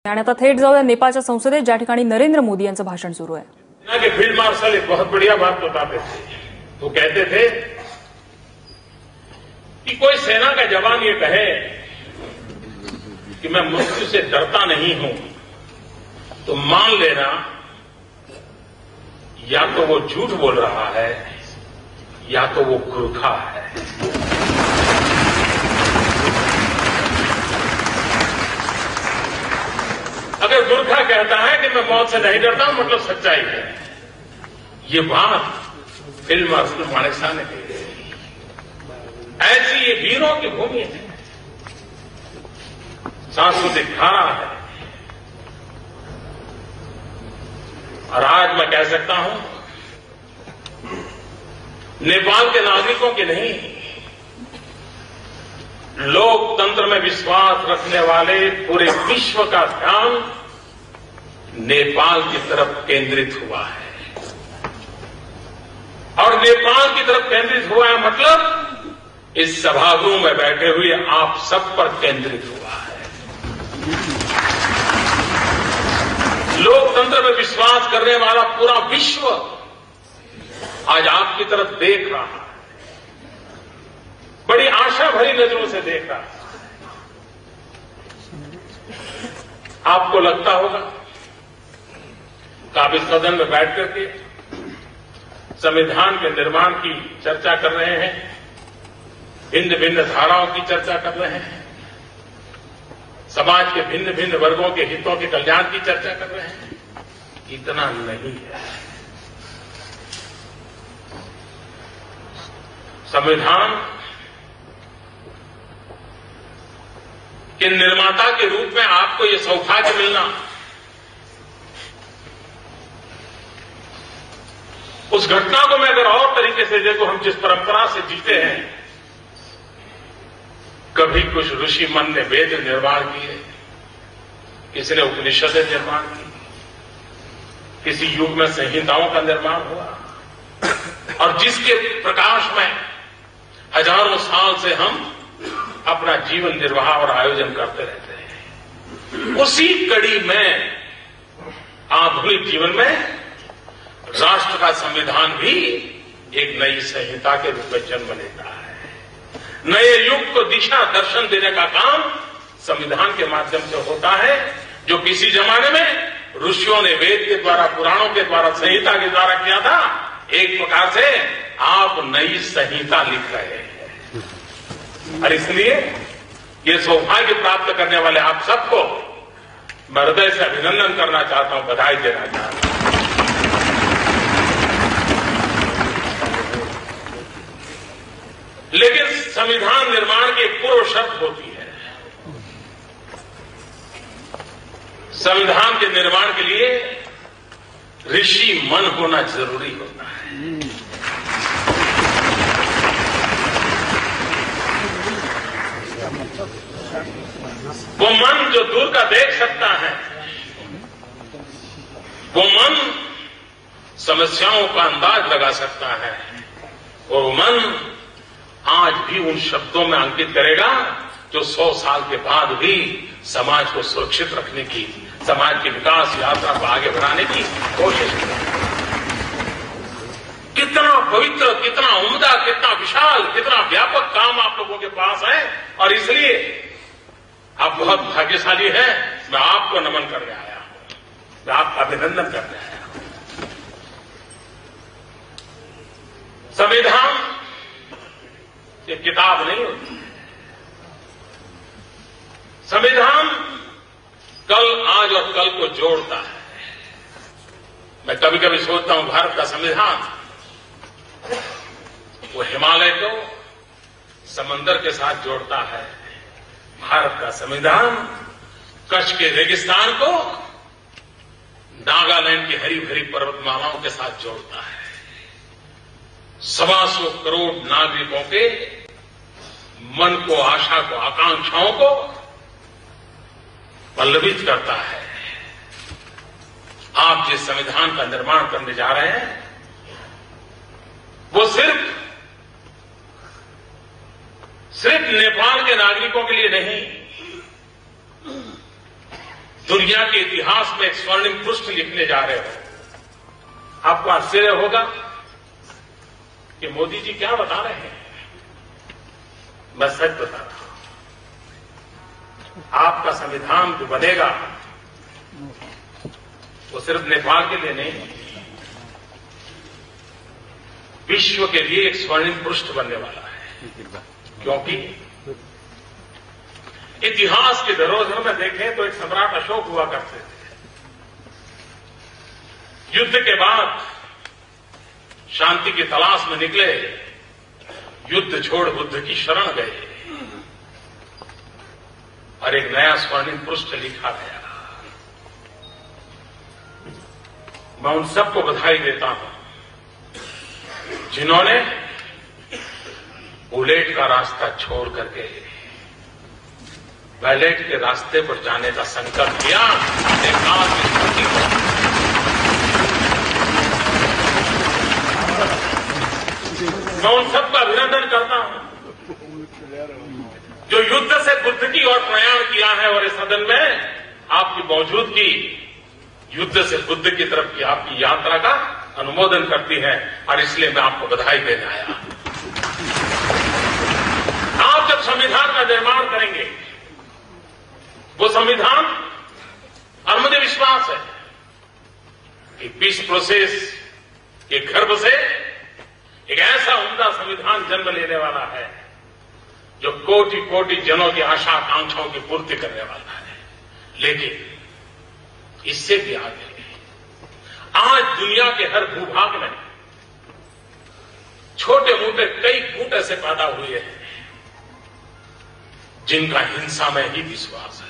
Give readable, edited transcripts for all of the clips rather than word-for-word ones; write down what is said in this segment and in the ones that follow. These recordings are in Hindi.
आणि आता थेट जाऊया नेपाळच्या संसदेत, ज्या ठिकाणी नरेंद्र मोदी यांचं भाषण सुरू आहे. सेना के फील्ड मार्शल एक बहुत बढ़िया बात बताते थे. वो कहते थे कि कोई सेना का जवान ये कहे कि मैं मृत्यु से डरता नहीं हूं, तो मान लेना या तो वो झूठ बोल रहा है या तो वो गुरखा है. अगर गुरखा कहता है कि मैं मौत से नहीं डरता हूं, मतलब सच्चाई है. ये बात फील्ड मार्शल मानेकशॉ ने कही. ऐसी ये वीरों की भूमि है, सांस्कृतिक धारा है. और आज मैं कह सकता हूं, नेपाल के नागरिकों की नहीं, लोकतंत्र में विश्वास रखने वाले पूरे विश्व का ध्यान नेपाल की तरफ केंद्रित हुआ है. और नेपाल की तरफ केंद्रित हुआ है मतलब इस सभागृह में बैठे हुए आप सब पर केंद्रित हुआ है. लोकतंत्र में विश्वास करने वाला पूरा विश्व आज आपकी तरफ देख रहा है, बड़ी आशा भरी नजरों से देख रहा है. आपको लगता होगा कि आप इस सदन में बैठ करके संविधान के निर्माण की चर्चा कर रहे हैं, भिन्न भिन्न धाराओं की चर्चा कर रहे हैं, समाज के भिन्न भिन्न वर्गों के हितों के कल्याण की चर्चा कर रहे हैं. इतना नहीं है. संविधान के निर्माता के रूप में आपको ये सौभाग्य मिलना, उस घटना को मैं अगर और तरीके से देखो, हम जिस परंपरा से जीते हैं, कभी कुछ ऋषि मन ने वेद निर्माण किए, किसी ने उपनिषदें निर्माण की, किसी युग में संहिताओं का निर्माण हुआ, और जिसके प्रकाश में हजारों साल से हम अपना जीवन निर्वाह और आयोजन करते रहते हैं. उसी कड़ी में आधुनिक जीवन में राष्ट्र का संविधान भी एक नई संहिता के रूप में जन्म लेता है. नए युग को दिशा दर्शन देने का काम संविधान के माध्यम से होता है, जो किसी जमाने में ऋषियों ने वेद के द्वारा, पुराणों के द्वारा, संहिता के द्वारा किया था. एक प्रकार से आप नई संहिता लिख रहे हैं. और इसलिए ये सौभाग्य प्राप्त करने वाले आप सबको मैं हृदय से अभिनंदन करना चाहता हूं, बधाई देना चाहता हूं. लेकिन संविधान निर्माण की एक पूर्व शर्त होती है. संविधान के निर्माण के लिए ऋषि मन होना जरूरी होता है. वो मन जो दूर का देख सकता है, वो मन समस्याओं का अंदाज लगा सकता है, और वो मन आज भी उन शब्दों में अंकित करेगा जो 100 साल के बाद भी समाज को सुरक्षित रखने की, समाज की विकास यात्रा को आगे बढ़ाने की कोशिश करेगा. कितना पवित्र, कितना उम्दा, कितना विशाल, कितना व्यापक काम आप लोगों के पास है. और इसलिए आप बहुत भाग्यशाली हैं. मैं आपको नमन करने आया हूं, मैं आपका अभिनंदन करने आया हूं. संविधान ये किताब नहीं होती. संविधान कल, आज और कल को जोड़ता है. मैं कभी कभी सोचता हूं, भारत का संविधान वो हिमालय को समंदर के साथ जोड़ता है. भारत का संविधान कच्छ के रेगिस्तान को नागालैंड की हरी भरी पर्वतमालाओं के साथ जोड़ता है. 125 करोड़ नागरिकों के मन को, आशा को, आकांक्षाओं को पल्लवित करता है. आप जिस संविधान का निर्माण करने जा रहे हैं, वो सिर्फ नेपाल के नागरिकों के लिए नहीं, दुनिया के इतिहास में एक स्वर्णिम पृष्ठ लिखने जा रहे हो। आपको आश्चर्य होगा कि मोदी जी क्या बता रहे हैं। मैं सच बता रहा हूं, आपका संविधान जो बनेगा वो सिर्फ नेपाल के लिए नहीं, विश्व के लिए एक स्वर्णिम पृष्ठ बनने वाला है। क्योंकि इतिहास के धरोहर में देखें तो एक सम्राट अशोक हुआ करते थे। युद्ध के बाद शांति की तलाश में निकले, युद्ध छोड़ बुद्ध की शरण गए और एक नया स्वर्णिम पृष्ठ लिखा गया। मैं उन सबको बधाई देता हूं जिन्होंने बुलेट का रास्ता छोड़ करके बैलेट के रास्ते पर जाने का संकल्प किया। मैं उन सबका अभिनंदन करता हूं जो युद्ध से बुद्ध की ओर प्रयाण किया है और इस सदन में आपकी मौजूदगी युद्ध से बुद्ध की तरफ की आपकी यात्रा का अनुमोदन करती है और इसलिए मैं आपको बधाई देने आया। आप जब संविधान का निर्माण करेंगे, वो संविधान, और मुझे विश्वास है कि पीस प्रोसेस के गर्भ से एक ऐसा उम्दा संविधान जन्म लेने वाला है जो कोटि कोटि जनों की आशा आकांक्षाओं की पूर्ति करने वाला है। लेकिन इससे भी आगे आज दुनिया के हर भूभाग में छोटे मोटे कई गुट ऐसे पैदा हुए हैं जिनका हिंसा में ही विश्वास है।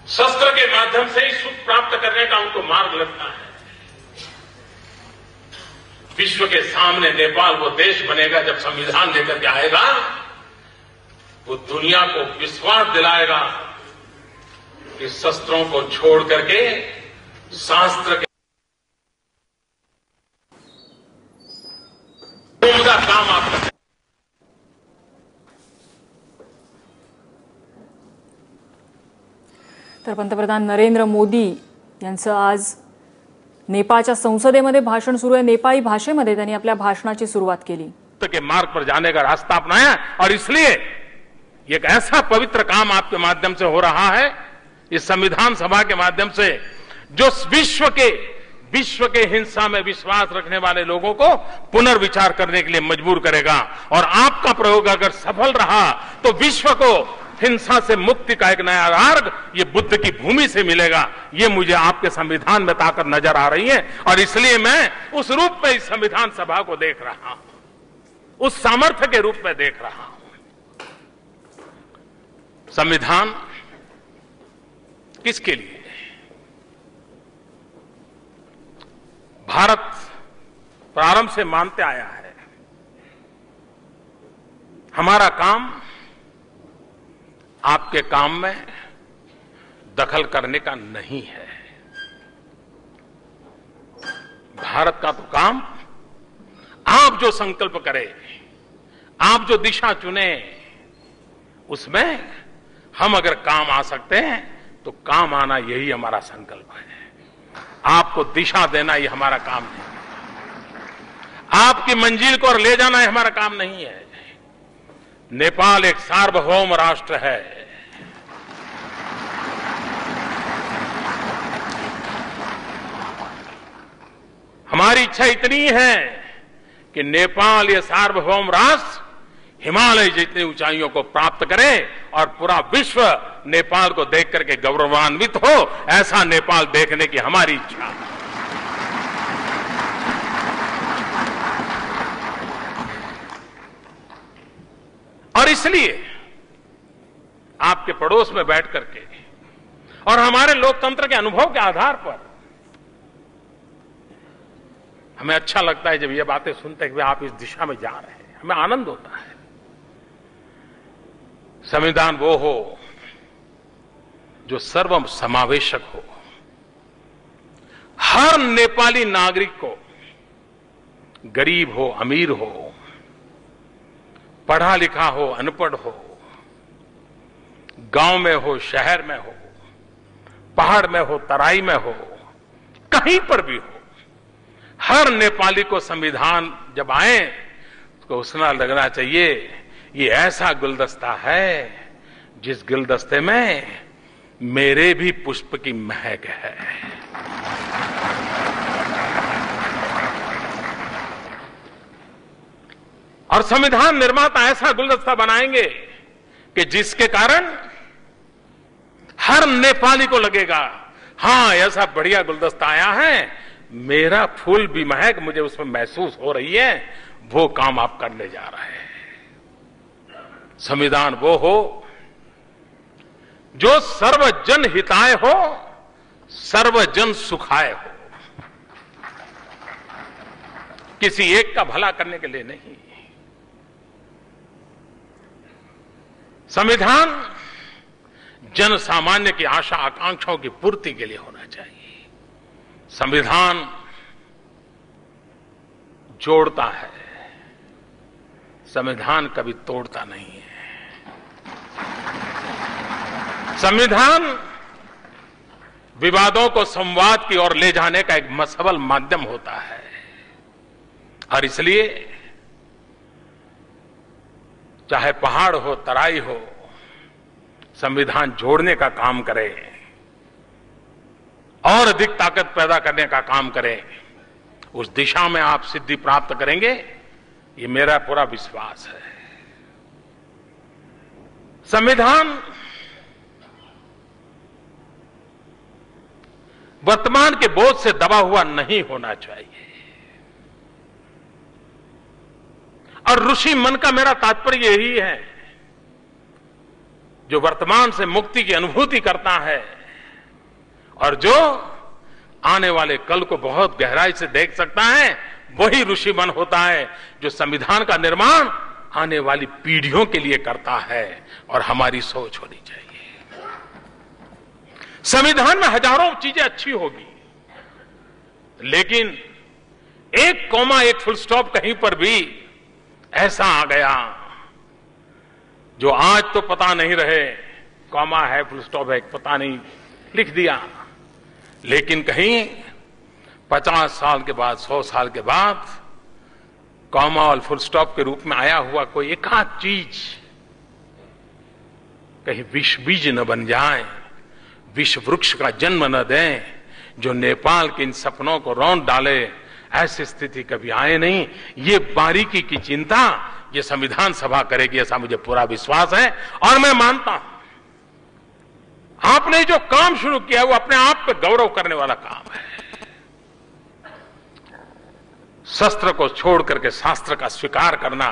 शस्त्र के माध्यम से ही सुख प्राप्त करने का उनको मार्ग लगता है। विश्व के सामने नेपाल वो देश बनेगा जब संविधान लेकर के आएगा, वो दुनिया को विश्वास दिलाएगा कि शस्त्रों को छोड़ करके शास्त्र के काम आप करते। तर पंतप्रधान नरेंद्र मोदी यांचं आज नेपाळच्या संसदेमध्ये भाषण सुरू आहे। नेपाळी भाषेमध्ये त्यांनी आपल्या भाषणाची सुरुवात केली। के मार्ग पर जाने का रास्ता अपनाया और इसलिए एक ऐसा पवित्र काम आपके माध्यम से हो रहा है, इस संविधान सभा के माध्यम से, जो विश्व के हिंसा में विश्वास रखने वाले लोगों को पुनर्विचार करने के लिए मजबूर करेगा। और आपका प्रयोग अगर सफल रहा तो विश्व को हिंसा से मुक्ति का एक नया मार्ग ये बुद्ध की भूमि से मिलेगा। ये मुझे आपके संविधान में ताकत नजर आ रही है और इसलिए मैं उस रूप में इस संविधान सभा को देख रहा हूं, उस सामर्थ्य के रूप में देख रहा हूं। संविधान किसके लिए? भारत प्रारंभ से मानते आया है हमारा काम आपके काम में दखल करने का नहीं है। भारत का तो काम आप जो संकल्प करें, आप जो दिशा चुने, उसमें हम अगर काम आ सकते हैं तो काम आना यही हमारा संकल्प है। आपको दिशा देना ये हमारा काम नहीं, आपकी मंजिल को और ले जाना ये हमारा काम नहीं है। नेपाल एक सार्वभौम राष्ट्र है। हमारी इच्छा इतनी है कि नेपाल ये सार्वभौम राष्ट्र हिमालय जितनी ऊंचाइयों को प्राप्त करे और पूरा विश्व नेपाल को देख करके गौरवान्वित हो, ऐसा नेपाल देखने की हमारी इच्छा है। और इसलिए आपके पड़ोस में बैठ करके और हमारे लोकतंत्र के अनुभव के आधार पर हमें अच्छा लगता है जब ये बातें सुनते हुए आप इस दिशा में जा रहे हैं, हमें आनंद होता है। संविधान वो हो जो सर्व समावेशक हो, हर नेपाली नागरिक को, गरीब हो अमीर हो, पढ़ा लिखा हो अनपढ़ हो, गांव में हो शहर में हो, पहाड़ में हो, तराई में हो, कहीं पर भी हो, हर नेपाली को संविधान जब आए तो उसना लगना चाहिए ये ऐसा गुलदस्ता है जिस गुलदस्ते में मेरे भी पुष्प की महक है। और संविधान निर्माता ऐसा गुलदस्ता बनाएंगे कि जिसके कारण हर नेपाली को लगेगा हां ऐसा बढ़िया गुलदस्ता आया है, मेरा फूल भी महक मुझे उसमें महसूस हो रही है, वो काम आप करने जा रहे हैं। संविधान वो हो जो सर्वजन हिताय हो, सर्वजन सुखाय हो, किसी एक का भला करने के लिए नहीं। संविधान जन सामान्य की आशा आकांक्षाओं की पूर्ति के लिए होना चाहिए। संविधान जोड़ता है, संविधान कभी तोड़ता नहीं है। संविधान विवादों को संवाद की ओर ले जाने का एक सबल माध्यम होता है और इसलिए चाहे पहाड़ हो, तराई हो, संविधान जोड़ने का काम करे और अधिक ताकत पैदा करने का काम करे। उस दिशा में आप सिद्धि प्राप्त करेंगे, ये मेरा पूरा विश्वास है। संविधान वर्तमान के बोझ से दबा हुआ नहीं होना चाहिए। और ऋषि मन का मेरा तात्पर्य यही है, जो वर्तमान से मुक्ति की अनुभूति करता है और जो आने वाले कल को बहुत गहराई से देख सकता है, वही ऋषि मन होता है जो संविधान का निर्माण आने वाली पीढ़ियों के लिए करता है। और हमारी सोच होनी चाहिए, संविधान में हजारों चीजें अच्छी होगी, लेकिन एक कॉमा, एक फुल स्टॉप कहीं पर भी ऐसा आ गया जो आज तो पता नहीं रहे, कॉमा है, फुल स्टॉप है, पता नहीं, लिख दिया, लेकिन कहीं 50 साल के बाद, 100 साल के बाद कॉमा और फुल स्टॉप के रूप में आया हुआ कोई एकाध चीज कहीं विष बीज न बन जाए, विष वृक्ष का जन्म न दें, जो नेपाल के इन सपनों को रौंद डाले। ऐसी स्थिति कभी आए नहीं। ये बारीकी की चिंता ये संविधान सभा करेगी, ऐसा मुझे पूरा विश्वास है। और मैं मानता हूं आपने जो काम शुरू किया है वो अपने आप पे गौरव करने वाला काम है। शस्त्र को छोड़ करके शास्त्र का स्वीकार करना,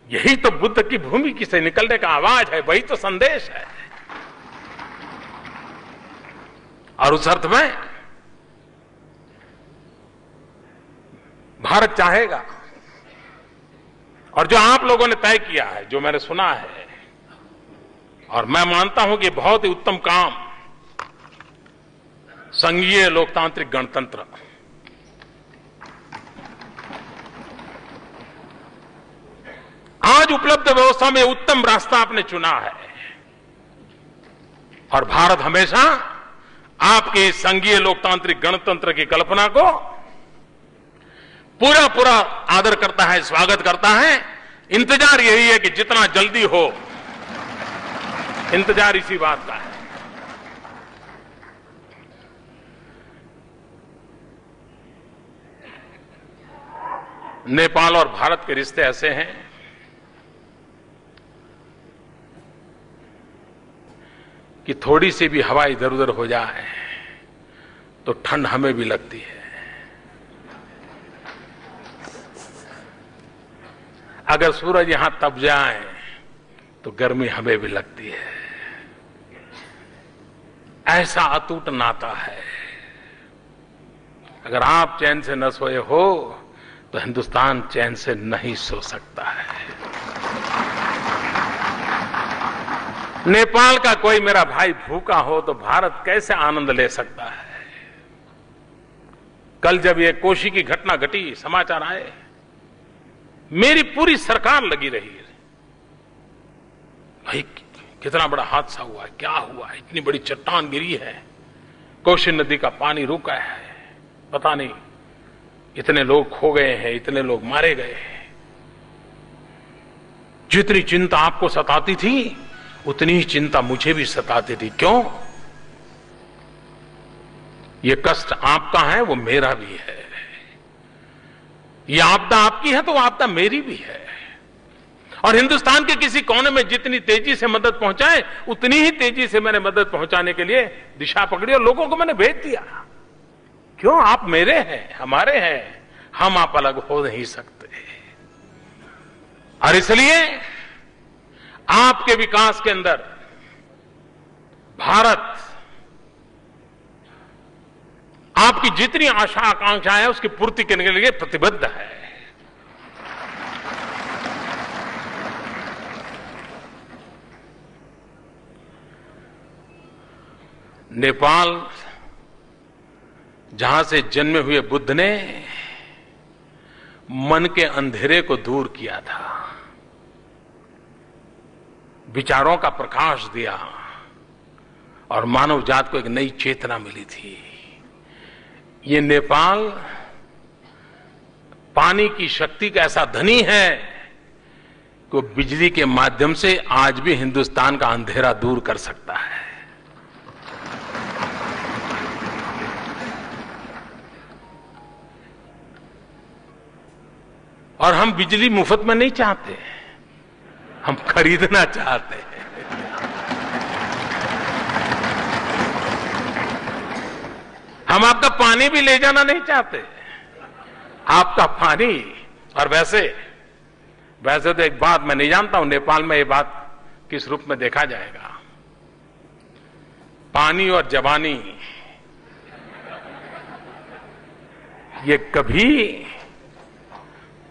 यही तो बुद्ध की भूमि की से निकलने का आवाज है, वही तो संदेश है। और उस अर्थ में भारत चाहेगा, और जो आप लोगों ने तय किया है, जो मैंने सुना है, और मैं मानता हूं कि बहुत ही उत्तम काम, संघीय लोकतांत्रिक गणतंत्र, आज उपलब्ध व्यवस्था में उत्तम रास्ता आपने चुना है। और भारत हमेशा आपके संघीय लोकतांत्रिक गणतंत्र की कल्पना को पूरा पूरा आदर करता है, स्वागत करता है। इंतजार यही है कि जितना जल्दी हो, इंतजार इसी बात का है। नेपाल और भारत के रिश्ते ऐसे हैं कि थोड़ी सी भी हवा इधर उधर हो जाए तो ठंड हमें भी लगती है। अगर सूरज यहां तप जाए तो गर्मी हमें भी लगती है। ऐसा अटूट नाता है। अगर आप चैन से न सोए हो तो हिंदुस्तान चैन से नहीं सो सकता है। नेपाल का कोई मेरा भाई भूखा हो तो भारत कैसे आनंद ले सकता है। कल जब ये कोशी की घटना घटी, समाचार आए, मेरी पूरी सरकार लगी रही है, भाई कितना बड़ा हादसा हुआ है, क्या हुआ है, इतनी बड़ी चट्टान गिरी है, कोशी नदी का पानी रुका है, पता नहीं इतने लोग खो गए हैं, इतने लोग मारे गए हैं। जितनी चिंता आपको सताती थी उतनी ही चिंता मुझे भी सताती थी। क्यों? ये कष्ट आपका है, वो मेरा भी है। ये आपदा आपकी है तो वो आपदा मेरी भी है। और हिंदुस्तान के किसी कोने में जितनी तेजी से मदद पहुंचाए उतनी ही तेजी से मैंने मदद पहुंचाने के लिए दिशा पकड़ी और लोगों को मैंने भेज दिया। क्यों? आप मेरे हैं, हमारे हैं, हम आप अलग हो नहीं सकते। और इसलिए आपके विकास के अंदर भारत आपकी जितनी आशा आकांक्षा है उसकी पूर्ति करने के लिए प्रतिबद्ध है। नेपाल जहां से जन्मे हुए बुद्ध ने मन के अंधेरे को दूर किया था, विचारों का प्रकाश दिया और मानव जात को एक नई चेतना मिली थी। ये नेपाल पानी की शक्ति का ऐसा धनी है कि वो बिजली के माध्यम से आज भी हिंदुस्तान का अंधेरा दूर कर सकता है। और हम बिजली मुफ्त में नहीं चाहते, हम खरीदना चाहते हैं। हम आपका पानी भी ले जाना नहीं चाहते। आपका पानी, और वैसे तो एक बात मैं नहीं जानता हूं नेपाल में ये बात किस रूप में देखा जाएगा। पानी और जवानी ये कभी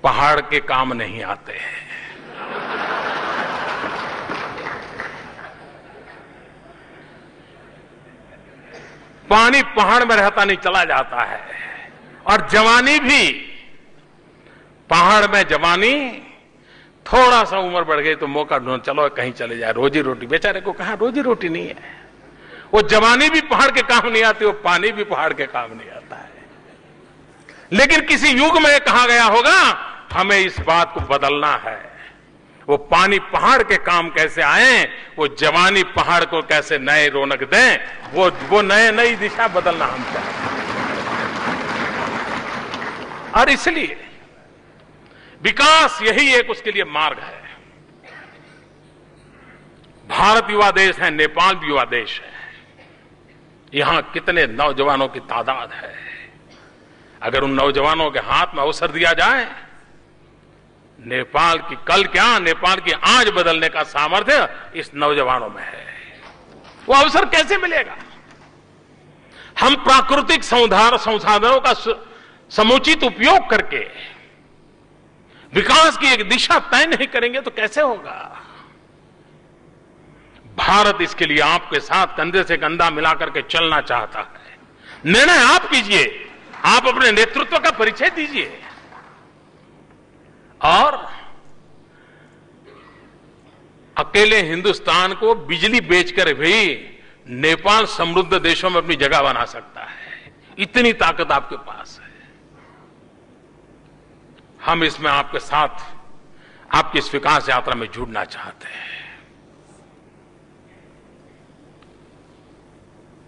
पहाड़ के काम नहीं आते हैं। पानी पहाड़ में रहता नहीं, चला जाता है। और जवानी भी, पहाड़ में जवानी थोड़ा सा उम्र बढ़ गई तो मौका ढूंढ, चलो कहीं चले जाए, रोजी रोटी। बेचारे को कहा रोजी रोटी नहीं है। वो जवानी भी पहाड़ के काम नहीं आती, वो पानी भी पहाड़ के काम नहीं आता है। लेकिन किसी युग में कहा गया होगा हमें इस बात को बदलना है। वो पानी पहाड़ के काम कैसे आए, वो जवानी पहाड़ को कैसे नए रौनक दें, वो नई दिशा बदलना हम चाहते हैं। और इसलिए विकास यही एक उसके लिए मार्ग है। भारत युवा देश है, नेपाल भी युवा देश है। यहां कितने नौजवानों की तादाद है। अगर उन नौजवानों के हाथ में अवसर दिया जाए, नेपाल की कल क्या, नेपाल की आज बदलने का सामर्थ्य इस नौजवानों में है। वो अवसर कैसे मिलेगा? हम प्राकृतिक संसाधनों का समुचित उपयोग करके विकास की एक दिशा तय नहीं करेंगे तो कैसे होगा? भारत इसके लिए आपके साथ कंधे से कंधा मिलाकर के चलना चाहता है। निर्णय आप कीजिए, आप अपने नेतृत्व का परिचय दीजिए और अकेले हिंदुस्तान को बिजली बेचकर भी नेपाल समृद्ध देशों में अपनी जगह बना सकता है। इतनी ताकत आपके पास है। हम इसमें आपके साथ आपकी इस विकास यात्रा में जुड़ना चाहते हैं।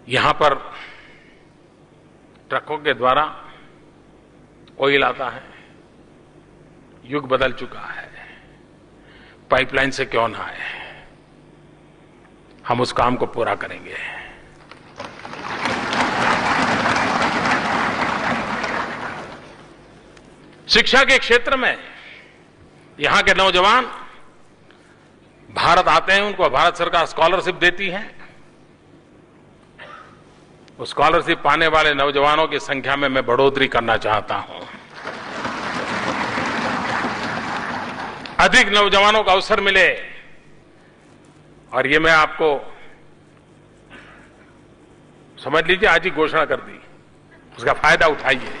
यहां पर ट्रकों के द्वारा ऑयल आता है, युग बदल चुका है। पाइपलाइन से क्यों ना आए, हम उस काम को पूरा करेंगे। शिक्षा के क्षेत्र में यहां के नौजवान भारत आते हैं, उनको भारत सरकार स्कॉलरशिप देती है। उस स्कॉलरशिप पाने वाले नौजवानों की संख्या में मैं बढ़ोतरी करना चाहता हूं। अधिक नौजवानों को अवसर मिले, और ये मैं आपको समझ लीजिए आज ही घोषणा कर दी, उसका फायदा उठाइए।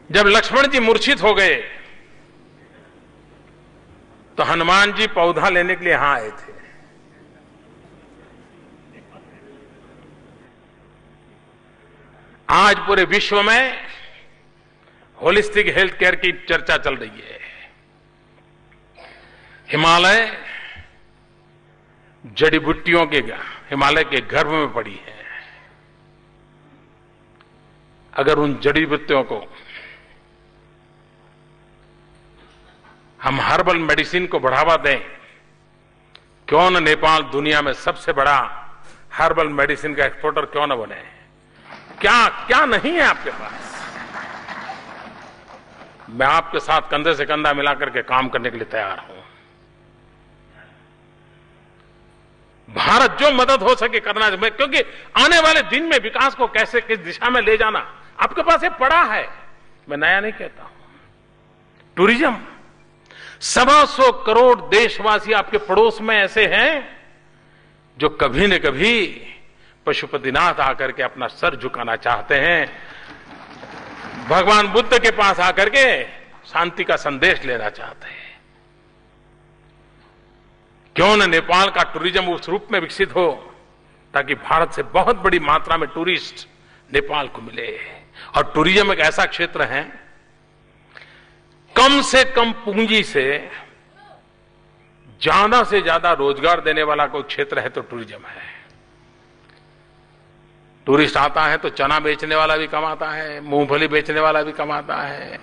जब लक्ष्मण जी मूर्छित हो गए तो हनुमान जी पौधा लेने के लिए यहां आए थे। आज पूरे विश्व में होलिस्टिक हेल्थ केयर की चर्चा चल रही है। हिमालय जड़ी बूटियों के हिमालय के गर्भ में पड़ी है। अगर उन जड़ी बूटियों को हम हर्बल मेडिसिन को बढ़ावा दें, क्यों न नेपाल दुनिया में सबसे बड़ा हर्बल मेडिसिन का एक्सपोर्टर क्यों न बने? क्या क्या नहीं है आपके पास? मैं आपके साथ कंधे से कंधा मिलाकर के काम करने के लिए तैयार हूं। भारत जो मदद हो सके करना चाहिए, क्योंकि आने वाले दिन में विकास को कैसे किस दिशा में ले जाना आपके पास ये पड़ा है। मैं नया नहीं कहता हूं। टूरिज्म 125 करोड़ देशवासी आपके पड़ोस में ऐसे हैं जो कभी न कभी पशुपतिनाथ आकर के अपना सर झुकाना चाहते हैं, भगवान बुद्ध के पास आकर के शांति का संदेश लेना चाहते हैं। क्यों न नेपाल का टूरिज्म उस रूप में विकसित हो ताकि भारत से बहुत बड़ी मात्रा में टूरिस्ट नेपाल को मिले। और टूरिज्म एक ऐसा क्षेत्र है, कम से कम पूंजी से ज्यादा रोजगार देने वाला कोई क्षेत्र है तो टूरिज्म है। टूरिस्ट आता है तो चना बेचने वाला भी कमाता है, मूंगफली बेचने वाला भी कमाता है,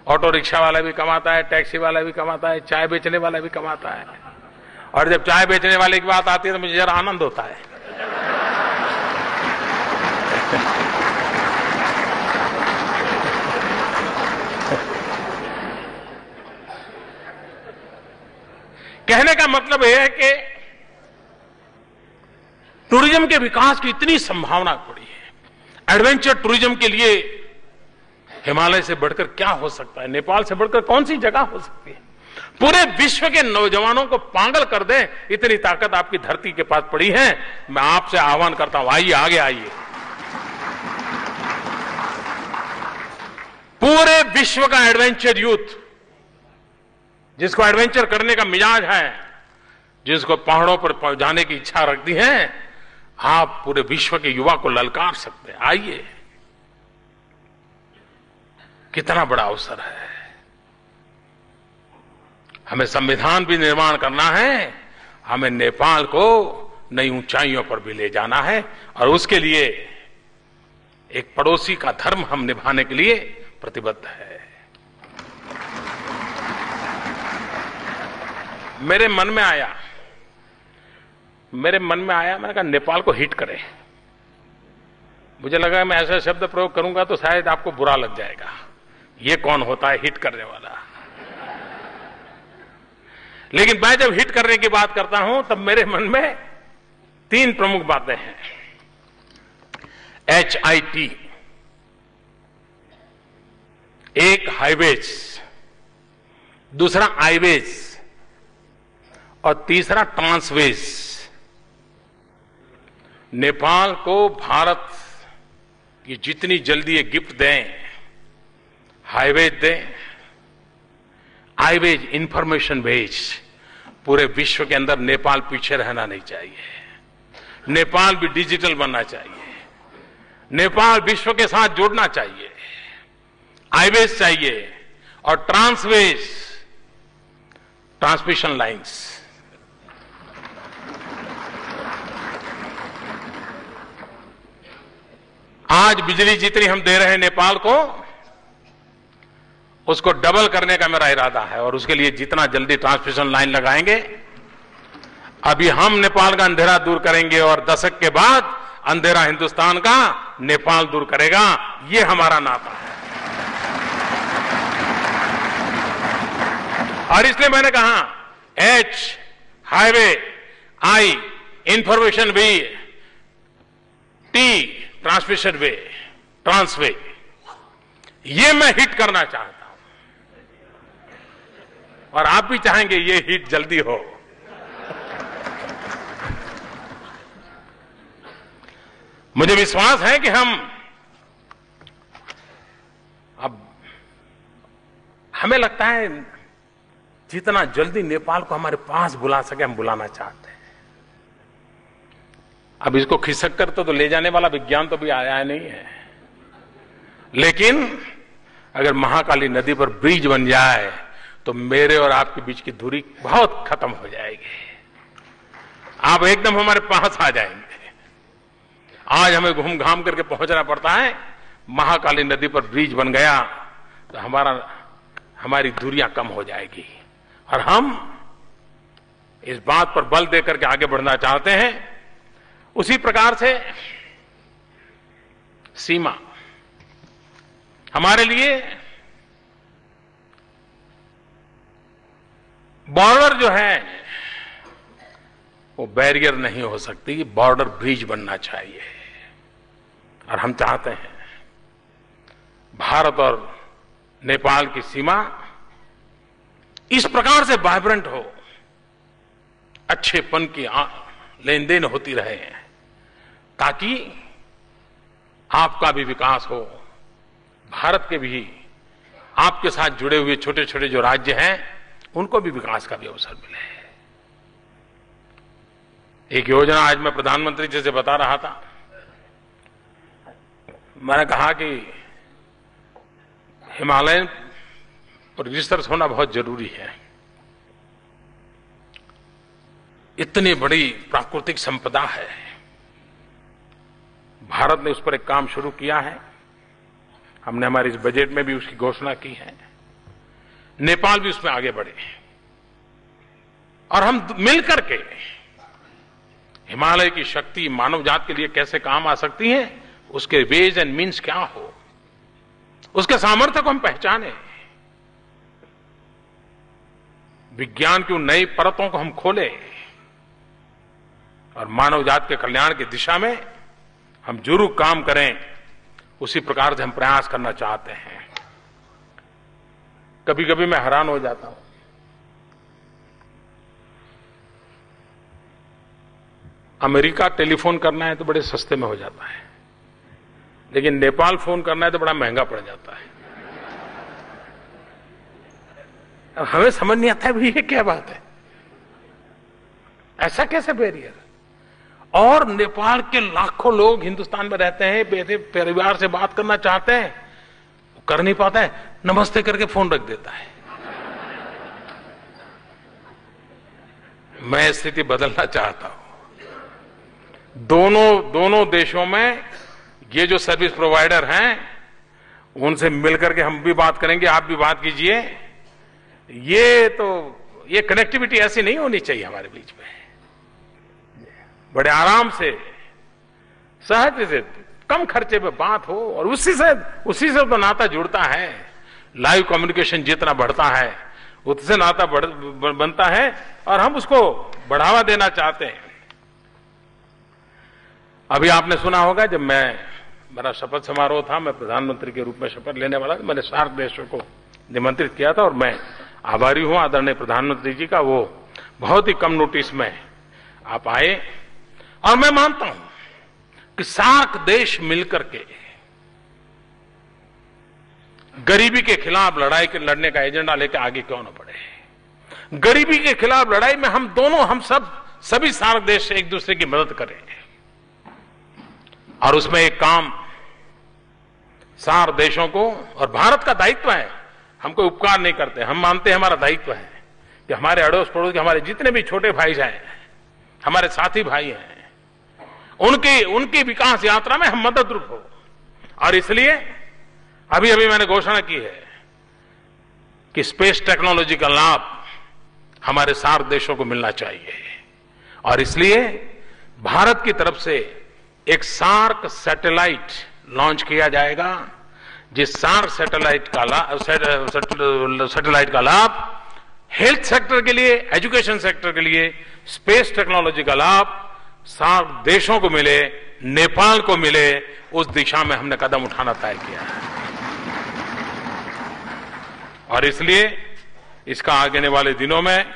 ऑटो रिक्शा वाला भी कमाता है, टैक्सी वाला भी कमाता है, चाय बेचने वाला भी कमाता है। और जब चाय बेचने वाले की बात आती है तो मुझे जरा आनंद होता है। कहने का मतलब यह है कि टूरिज्म के विकास की इतनी संभावना पड़ी है। एडवेंचर टूरिज्म के लिए हिमालय से बढ़कर क्या हो सकता है? नेपाल से बढ़कर कौन सी जगह हो सकती है? पूरे विश्व के नौजवानों को पागल कर दें, इतनी ताकत आपकी धरती के पास पड़ी है। मैं आपसे आह्वान करता हूं, आइए, आगे आइए। पूरे विश्व का एडवेंचर यूथ, जिसको एडवेंचर करने का मिजाज है, जिसको पहाड़ों पर जाने की इच्छा रखती है, आप पूरे विश्व के युवा को ललकार सकते हैं। आइए, कितना बड़ा अवसर है। हमें संविधान भी निर्माण करना है, हमें नेपाल को नई ऊंचाइयों पर भी ले जाना है, और उसके लिए एक पड़ोसी का धर्म हम निभाने के लिए प्रतिबद्ध है। मेरे मन में आया, मैंने कहा नेपाल को हिट करें। मुझे लगा मैं ऐसा शब्द प्रयोग करूंगा तो शायद आपको बुरा लग जाएगा। ये कौन होता है हिट करने वाला? लेकिन मैं जब हिट करने की बात करता हूं तब मेरे मन में 3 प्रमुख बातें हैं। HIT, एक हाईवेज, दूसरा आईवेज और तीसरा ट्रांसवेज। नेपाल को भारत ये जितनी जल्दी ये गिफ्ट दें, हाईवेज दें, आईवेज, इंफॉर्मेशन वेज, पूरे विश्व के अंदर नेपाल पीछे रहना नहीं चाहिए। नेपाल भी डिजिटल बनना चाहिए। नेपाल विश्व के साथ जुड़ना चाहिए। हाईवेज चाहिए और ट्रांसवेज, ट्रांसमिशन लाइंस। आज बिजली जितनी हम दे रहे हैं नेपाल को, उसको डबल करने का मेरा इरादा है, और उसके लिए जितना जल्दी ट्रांसमिशन लाइन लगाएंगे, अभी हम नेपाल का अंधेरा दूर करेंगे और दशक के बाद अंधेरा हिंदुस्तान का नेपाल दूर करेगा। ये हमारा नाता है। और इसलिए मैंने कहा H highway, I information way, T transmission way, transway, ये मैं हिट करना चाहता हूं और आप भी चाहेंगे ये हिट जल्दी हो। मुझे विश्वास है कि हम अब, हमें लगता है जितना जल्दी नेपाल को हमारे पास बुला सके हम बुलाना चाहते हैं। अब इसको खिसक कर तो ले जाने वाला विज्ञान तो भी आया नहीं है। लेकिन अगर महाकाली नदी पर ब्रिज बन जाए तो मेरे और आपके बीच की दूरी बहुत खत्म हो जाएगी। आप एकदम हमारे पास आ जाएंगे। आज हमें घूम घाम करके पहुंचना पड़ता है, महाकाली नदी पर ब्रिज बन गया तो हमारी दूरियां कम हो जाएगी। और हम इस बात पर बल देकर के आगे बढ़ना चाहते हैं। उसी प्रकार से सीमा हमारे लिए, बॉर्डर जो है वो बैरियर नहीं हो सकती, बॉर्डर ब्रिज बनना चाहिए। और हम चाहते हैं भारत और नेपाल की सीमा इस प्रकार से वाइब्रेंट हो, अच्छेपन की लेन देन होती रहे, ताकि आपका भी विकास हो, भारत के भी आपके साथ जुड़े हुए छोटे छोटे जो राज्य हैं उनको भी विकास का भी अवसर मिले। एक योजना आज मैं प्रधानमंत्री जी से बता रहा था। मैंने कहा कि हिमालयन पर रिसर्च होना बहुत जरूरी है। इतनी बड़ी प्राकृतिक संपदा है, भारत ने उस पर एक काम शुरू किया है। हमने हमारे इस बजट में भी उसकी घोषणा की है। नेपाल भी उसमें आगे बढ़े और हम मिलकर के हिमालय की शक्ति मानव जात के लिए कैसे काम आ सकती है, उसके वेज एंड मीन्स क्या हो, उसके सामर्थ्य को हम पहचाने, विज्ञान की उन नई परतों को हम खोले और मानव जात के कल्याण की दिशा में हम जरूर काम करें। उसी प्रकार से हम प्रयास करना चाहते हैं। कभी कभी मैं हैरान हो जाता हूं, अमेरिका टेलीफोन करना है तो बड़े सस्ते में हो जाता है, लेकिन नेपाल फोन करना है तो बड़ा महंगा पड़ जाता है। अब हमें समझ नहीं आता है भाई ये क्या बात है, ऐसा कैसे बैरियर। और नेपाल के लाखों लोग हिंदुस्तान में रहते हैं, बेटे परिवार से बात करना चाहते हैं, वो कर नहीं पाता है, नमस्ते करके फोन रख देता है। मैं स्थिति बदलना चाहता हूं। दोनों देशों में ये जो सर्विस प्रोवाइडर हैं उनसे मिलकर के हम भी बात करेंगे, आप भी बात कीजिए। ये कनेक्टिविटी ऐसी नहीं होनी चाहिए हमारे बीच में। बड़े आराम से, सहज से, कम खर्चे पे बात हो और उसी से तो नाता जुड़ता है। लाइव कम्युनिकेशन जितना बढ़ता है उससे नाता बनता है और हम उसको बढ़ावा देना चाहते हैं। अभी आपने सुना होगा, जब मेरा शपथ समारोह था, मैं प्रधानमंत्री के रूप में शपथ लेने वाला था, मैंने सार्क देशों को निमंत्रित किया था और मैं आभारी हूं आदरणीय प्रधानमंत्री जी का। वो बहुत ही कम नोटिस में आप आए और मैं मानता हूं कि सार्क देश मिलकर के गरीबी के खिलाफ लड़ने का एजेंडा लेकर आगे क्यों न बढ़े। गरीबी के खिलाफ लड़ाई में हम सभी सार्क देश एक दूसरे की मदद करें और उसमें एक काम सार्क देशों को, और भारत का दायित्व है, हम कोई उपकार नहीं करते, हम मानते हैं हमारा दायित्व है कि हमारे अड़ोस पड़ोस के हमारे जितने भी छोटे भाई हैं, हमारे साथी भाई हैं, उनकी विकास यात्रा में हम मदद रूप हो। और इसलिए अभी मैंने घोषणा की है कि स्पेस टेक्नोलॉजी का लाभ हमारे सार्क देशों को मिलना चाहिए और इसलिए भारत की तरफ से एक सार्क सैटेलाइट लॉन्च किया जाएगा, जिस सार्क सैटेलाइट का लाभ हेल्थ सेक्टर के लिए, एजुकेशन सेक्टर के लिए, स्पेस टेक्नोलॉजी का लाभ सार्क देशों को मिले, नेपाल को मिले, उस दिशा में हमने कदम उठाना तय किया है। और इसलिए इसका आगे वाले दिनों में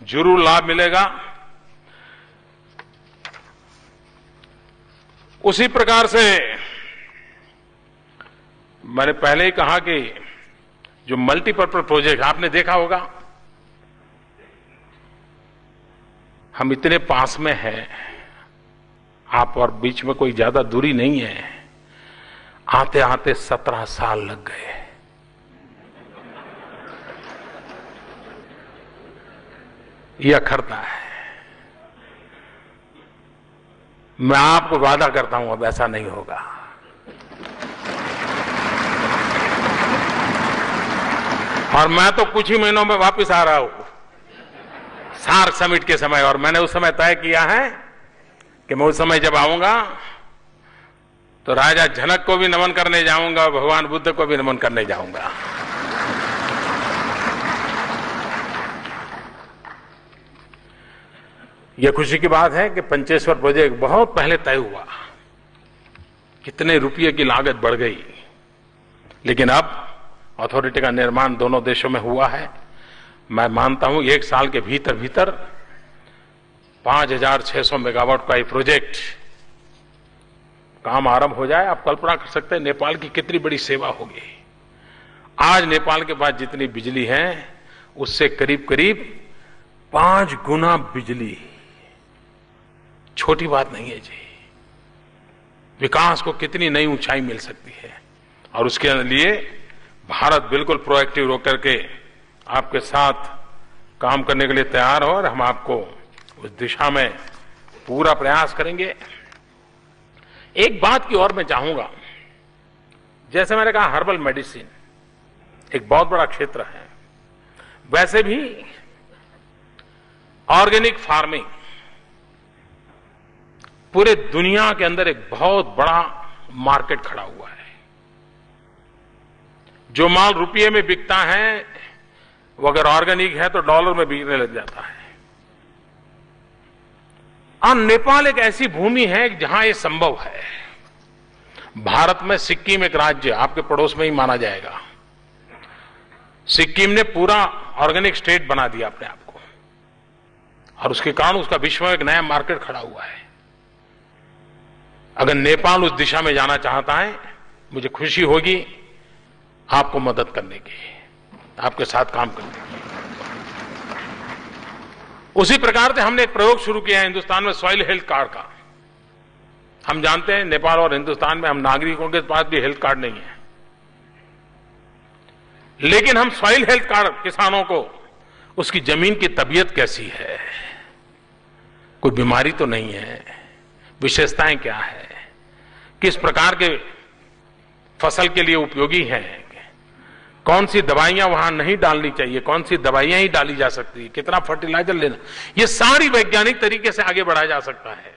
जरूर लाभ मिलेगा। उसी प्रकार से मैंने पहले ही कहा कि जो मल्टीपर्पज प्रोजेक्ट आपने देखा होगा, हम इतने पास में हैं, आप और बीच में कोई ज्यादा दूरी नहीं है। आते आते 17 साल लग गए। यह अखरता है। मैं आपको वादा करता हूं अब ऐसा नहीं होगा। और मैं तो कुछ ही महीनों में वापस आ रहा हूं सार्क समिट के समय, और मैंने उस समय तय किया है कि मैं उस समय जब आऊंगा तो राजा जनक को भी नमन करने जाऊंगा और भगवान बुद्ध को भी नमन करने जाऊंगा। यह खुशी की बात है कि पंचेश्वर प्रोजेक्ट बहुत पहले तय हुआ, कितने रुपये की लागत बढ़ गई, लेकिन अब अथॉरिटी का निर्माण दोनों देशों में हुआ है। मैं मानता हूं 1 साल के भीतर भीतर 5,600 मेगावाट का ये प्रोजेक्ट काम आरंभ हो जाए। आप कल्पना कर सकते हैं नेपाल की कितनी बड़ी सेवा होगी। आज नेपाल के पास जितनी बिजली है उससे करीब करीब 5 गुना बिजली। छोटी बात नहीं है जी। विकास को कितनी नई ऊंचाई मिल सकती है, और उसके लिए भारत बिल्कुल प्रोएक्टिव होकर के आपके साथ काम करने के लिए तैयार हो, और हम आपको उस दिशा में पूरा प्रयास करेंगे। एक बात की और मैं चाहूंगा, जैसे मैंने कहा हर्बल मेडिसिन एक बहुत बड़ा क्षेत्र है, वैसे भी ऑर्गेनिक फार्मिंग पूरे दुनिया के अंदर एक बहुत बड़ा मार्केट खड़ा हुआ है। जो माल रुपये में बिकता है वो अगर ऑर्गेनिक है तो डॉलर में बिकने लग जाता है। और नेपाल एक ऐसी भूमि है जहां ये संभव है। भारत में सिक्किम एक राज्य आपके पड़ोस में ही माना जाएगा। सिक्किम ने पूरा ऑर्गेनिक स्टेट बना दिया अपने आप को, और उसके कारण उसका विश्व में एक नया मार्केट खड़ा हुआ है। अगर नेपाल उस दिशा में जाना चाहता है, मुझे खुशी होगी आपको मदद करने की, आपके साथ काम करने की। उसी प्रकार से हमने एक प्रयोग शुरू किया है हिंदुस्तान में सॉइल हेल्थ कार्ड का। हम जानते हैं नेपाल और हिंदुस्तान में हम नागरिकों के पास भी हेल्थ कार्ड नहीं है, लेकिन हम सॉइल हेल्थ कार्ड किसानों को उसकी जमीन की तबीयत कैसी है, कोई बीमारी तो नहीं है, विशेषताएं क्या है, किस प्रकार के फसल के लिए उपयोगी हैं, कौन सी दवाइयां वहां नहीं डालनी चाहिए, कौन सी दवाइयां ही डाली जा सकती है, कितना फर्टिलाइजर लेना, ये सारी वैज्ञानिक तरीके से आगे बढ़ाया जा सकता है।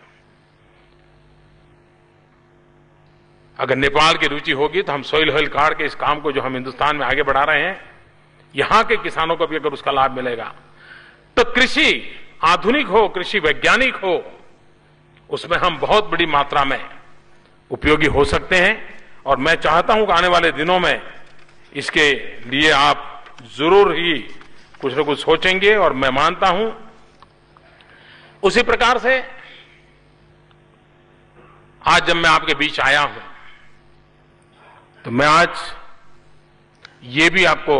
अगर नेपाल की रुचि होगी तो हम सॉइल हेल्थ कार्ड के इस काम को जो हम हिंदुस्तान में आगे बढ़ा रहे हैं, यहां के किसानों को भी अगर उसका लाभ मिलेगा तो कृषि आधुनिक हो, कृषि वैज्ञानिक हो, उसमें हम बहुत बड़ी मात्रा में उपयोगी हो सकते हैं। और मैं चाहता हूं कि आने वाले दिनों में इसके लिए आप जरूर ही कुछ न कुछ सोचेंगे, और मैं मानता हूं उसी प्रकार से आज जब मैं आपके बीच आया हूं तो मैं आज ये भी आपको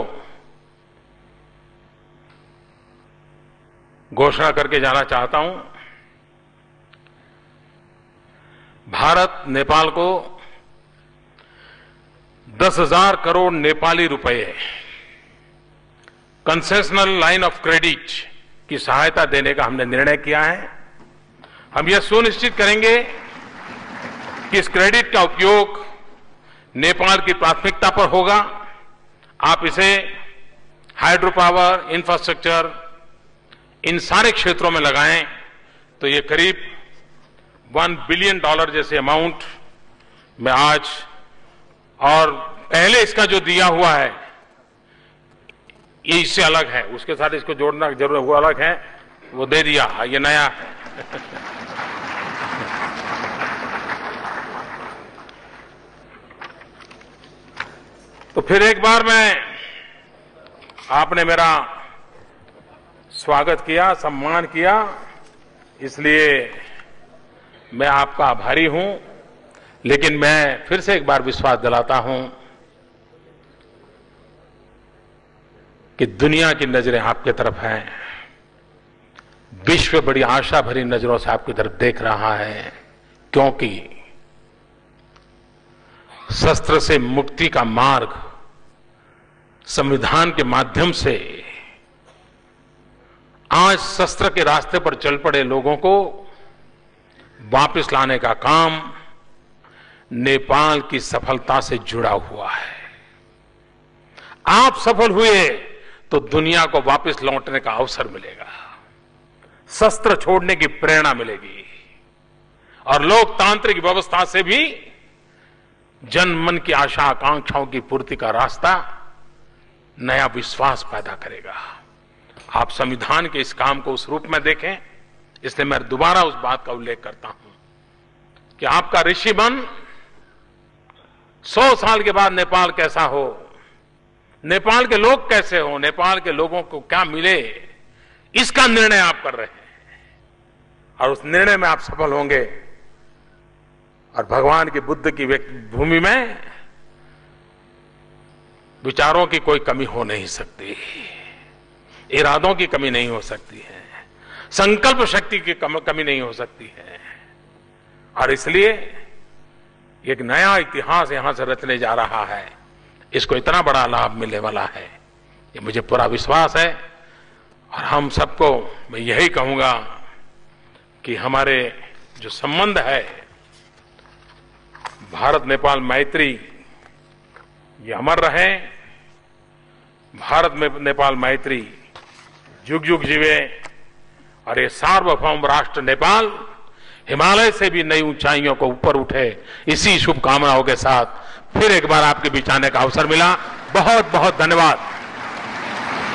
घोषणा करके जाना चाहता हूं, भारत नेपाल को 10,000 करोड़ नेपाली रुपए कंसेशनल लाइन ऑफ क्रेडिट की सहायता देने का हमने निर्णय किया है। हम यह सुनिश्चित करेंगे कि इस क्रेडिट का उपयोग नेपाल की प्राथमिकता पर होगा। आप इसे हाइड्रो पावर, इंफ्रास्ट्रक्चर, इन सारे क्षेत्रों में लगाएं तो ये करीब $1 बिलियन जैसे अमाउंट में आज, और पहले इसका जो दिया हुआ है ये इससे अलग है, उसके साथ इसको जोड़ना जरूर, वो अलग है, वो दे दिया, ये नया है। तो फिर एक बार आपने मेरा स्वागत किया, सम्मान किया, इसलिए मैं आपका आभारी हूं। लेकिन मैं फिर से एक बार विश्वास दिलाता हूं कि दुनिया की नजरें आपकी तरफ हैं, विश्व बड़ी आशा भरी नजरों से आपकी तरफ देख रहा है, क्योंकि शस्त्र से मुक्ति का मार्ग संविधान के माध्यम से आज शस्त्र के रास्ते पर चल पड़े लोगों को वापस लाने का काम नेपाल की सफलता से जुड़ा हुआ है। आप सफल हुए तो दुनिया को वापस लौटने का अवसर मिलेगा, शस्त्र छोड़ने की प्रेरणा मिलेगी और लोकतांत्रिक व्यवस्था से भी जनमन की आशा आकांक्षाओं की पूर्ति का रास्ता नया विश्वास पैदा करेगा। आप संविधान के इस काम को उस रूप में देखें, इसलिए मैं दोबारा उस बात का उल्लेख करता हूं कि आपका ऋषि मन 100 साल के बाद नेपाल कैसा हो, नेपाल के लोग कैसे हो, नेपाल के लोगों को क्या मिले, इसका निर्णय आप कर रहे हैं और उस निर्णय में आप सफल होंगे। और भगवान की बुद्ध की भूमि में विचारों की कोई कमी हो नहीं सकती, इरादों की कमी नहीं हो सकती है, संकल्प शक्ति की कमी नहीं हो सकती है। और इसलिए एक नया इतिहास यहां से रचने जा रहा है, इसको इतना बड़ा लाभ मिलने वाला है, ये मुझे पूरा विश्वास है। और हम सबको मैं यही कहूंगा कि हमारे जो संबंध है भारत नेपाल मैत्री, ये अमर रहे। भारत में नेपाल मैत्री जुग जुग जीवे और ये सार्वभौम राष्ट्र नेपाल हिमालय से भी नई ऊंचाइयों को ऊपर उठे। इसी शुभकामनाओं के साथ फिर एक बार आपके बीच आने का अवसर मिला। बहुत बहुत धन्यवाद।